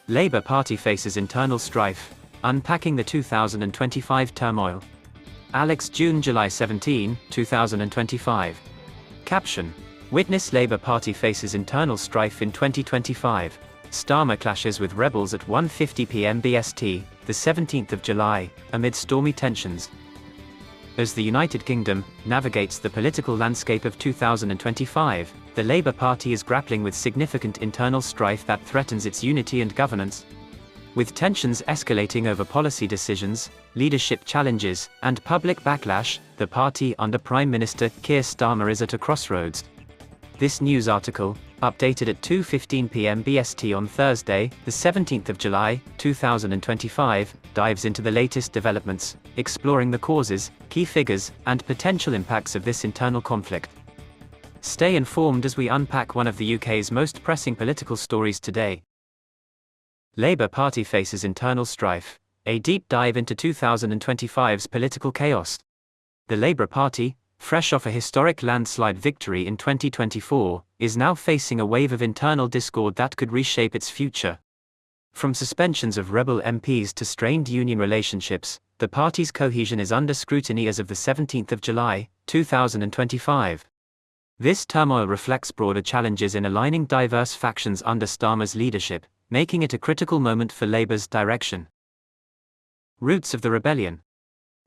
Labour Party faces internal strife, unpacking the 2025 turmoil. Alex, July 17, 2025. Caption: Witness Labour Party faces internal strife in 2025. Starmer clashes with rebels at 1:50 p.m. BST, the 17th of July, amid stormy tensions. As the United Kingdom navigates the political landscape of 2025, the Labour Party is grappling with significant internal strife that threatens its unity and governance. With tensions escalating over policy decisions, leadership challenges, and public backlash, the party under Prime Minister Keir Starmer is at a crossroads. This news article, updated at 2:15 p.m. BST on Thursday, the 17th of July, 2025, dives into the latest developments, exploring the causes, key figures, and potential impacts of this internal conflict. Stay informed as we unpack one of the UK's most pressing political stories today. Labour Party faces internal strife, a deep dive into 2025's political chaos. The Labour Party, fresh off a historic landslide victory in 2024, is now facing a wave of internal discord that could reshape its future. From suspensions of rebel MPs to strained union relationships, the party's cohesion is under scrutiny as of the 17th of July, 2025. This turmoil reflects broader challenges in aligning diverse factions under Starmer's leadership, making it a critical moment for Labour's direction. Roots of the rebellion.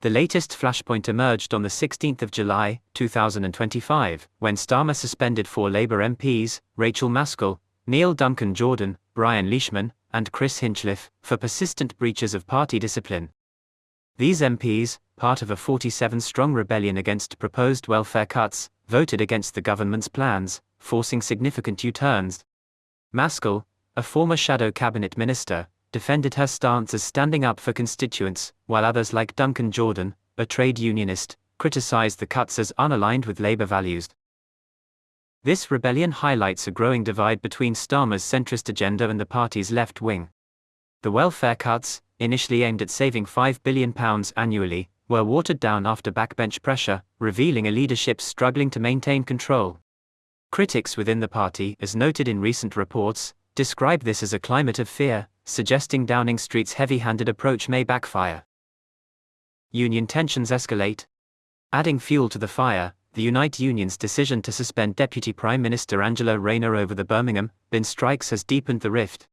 The latest flashpoint emerged on the 16th of July, 2025, when Starmer suspended 4 Labour MPs, Rachel Maskell, Neil Duncan-Jordan, Brian Leishman, and Chris Hinchliffe, for persistent breaches of party discipline. These MPs, part of a 47-strong rebellion against proposed welfare cuts, voted against the government's plans, forcing significant U-turns. Maskell, a former shadow cabinet minister, defended her stance as standing up for constituents, while others like Duncan-Jordan, a trade unionist, criticized the cuts as unaligned with Labour values. This rebellion highlights a growing divide between Starmer's centrist agenda and the party's left wing. The welfare cuts, initially aimed at saving £5 billion annually, were watered down after backbench pressure, revealing a leadership struggling to maintain control. Critics within the party, as noted in recent reports, describe this as a climate of fear, suggesting Downing Street's heavy-handed approach may backfire. Union tensions escalate. Adding fuel to the fire, the Unite Union's decision to suspend Deputy Prime Minister Angela Rayner over the Birmingham bin strikes has deepened the rift.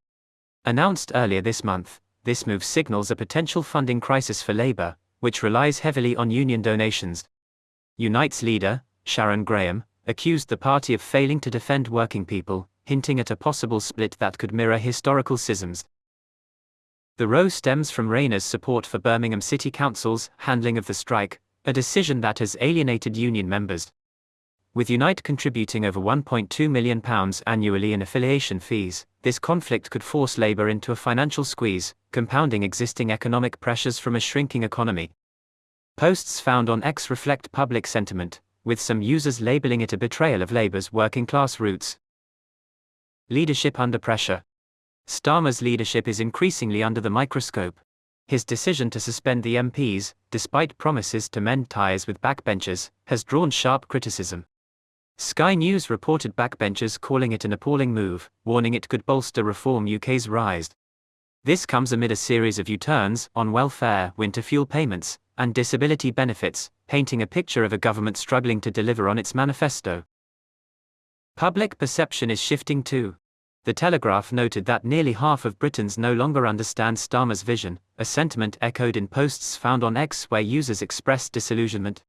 Announced earlier this month, this move signals a potential funding crisis for Labour, which relies heavily on union donations. Unite's leader, Sharon Graham, accused the party of failing to defend working people, hinting at a possible split that could mirror historical schisms. The row stems from Rayner's support for Birmingham City Council's handling of the strike, a decision that has alienated union members. With Unite contributing over £1.2 million annually in affiliation fees, this conflict could force Labour into a financial squeeze, compounding existing economic pressures from a shrinking economy. Posts found on X reflect public sentiment, with some users labelling it a betrayal of Labour's working-class roots. Leadership under pressure. Starmer's leadership is increasingly under the microscope. His decision to suspend the MPs, despite promises to mend ties with backbenchers, has drawn sharp criticism. Sky News reported backbenchers calling it an appalling move, warning it could bolster Reform UK's rise. This comes amid a series of U-turns on welfare, winter fuel payments, and disability benefits, painting a picture of a government struggling to deliver on its manifesto. Public perception is shifting too. The Telegraph noted that nearly half of Britons no longer understand Starmer's vision, a sentiment echoed in posts found on X where users expressed disillusionment.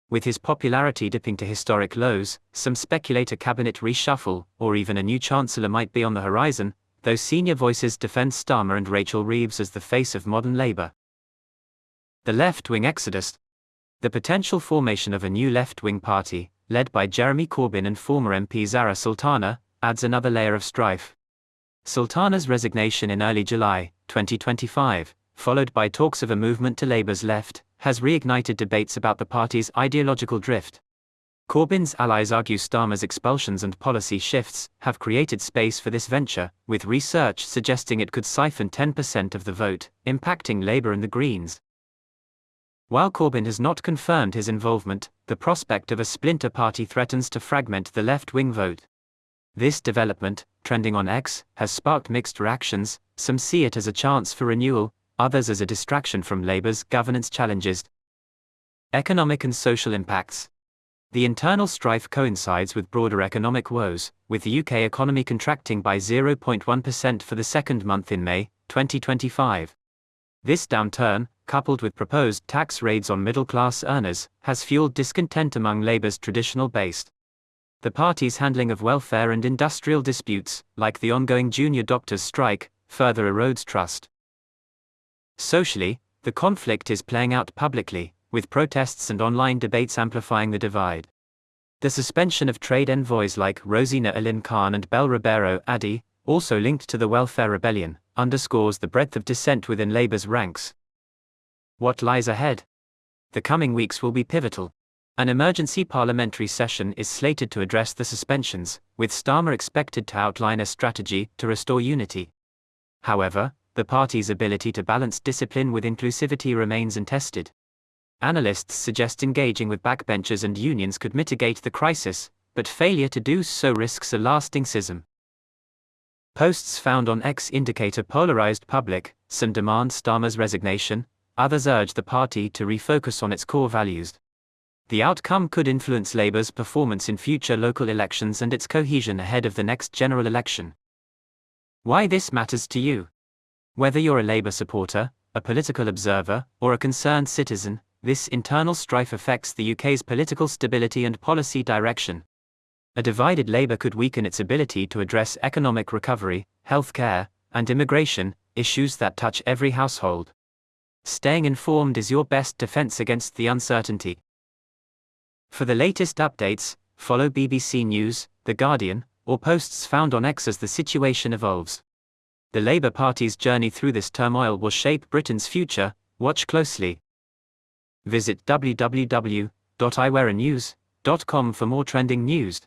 With his popularity dipping to historic lows, some speculate a cabinet reshuffle, or even a new chancellor might be on the horizon, though senior voices defend Starmer and Rachel Reeves as the face of modern Labour. The left-wing exodus. The potential formation of a new left-wing party, led by Jeremy Corbyn and former MP Zara Sultana, adds another layer of strife. Sultana's resignation in early July 2025, followed by talks of a movement to Labour's left, has reignited debates about the party's ideological drift. Corbyn's allies argue Starmer's expulsions and policy shifts have created space for this venture, with research suggesting it could siphon 10% of the vote, impacting Labour and the Greens. While Corbyn has not confirmed his involvement, the prospect of a splinter party threatens to fragment the left-wing vote. This development, trending on X, has sparked mixed reactions. Some see it as a chance for renewal, others as a distraction from Labour's governance challenges. Economic and social impacts. The internal strife coincides with broader economic woes, with the UK economy contracting by 0.1% for the second month in May 2025. This downturn, coupled with proposed tax raids on middle-class earners, has fueled discontent among Labour's traditional base. The party's handling of welfare and industrial disputes, like the ongoing junior doctors' strike, further erodes trust. Socially, the conflict is playing out publicly, with protests and online debates amplifying the divide. The suspension of trade envoys like Rosina Alin-Khan and Bel Ribeiro Adi, also linked to the welfare rebellion, underscores the breadth of dissent within Labour's ranks. What lies ahead? The coming weeks will be pivotal. An emergency parliamentary session is slated to address the suspensions, with Starmer expected to outline a strategy to restore unity. However, the party's ability to balance discipline with inclusivity remains untested. Analysts suggest engaging with backbenchers and unions could mitigate the crisis, but failure to do so risks a lasting schism. Posts found on X indicate a polarized public. Some demand Starmer's resignation, others urge the party to refocus on its core values. The outcome could influence Labour's performance in future local elections and its cohesion ahead of the next general election. Why this matters to you? Whether you're a Labour supporter, a political observer, or a concerned citizen, this internal strife affects the UK's political stability and policy direction. A divided Labour could weaken its ability to address economic recovery, healthcare, and immigration, issues that touch every household. Staying informed is your best defence against the uncertainty. For the latest updates, follow BBC News, The Guardian, or posts found on X as the situation evolves. The Labour Party's journey through this turmoil will shape Britain's future. Watch closely. Visit www.iwearanews.com for more trending news.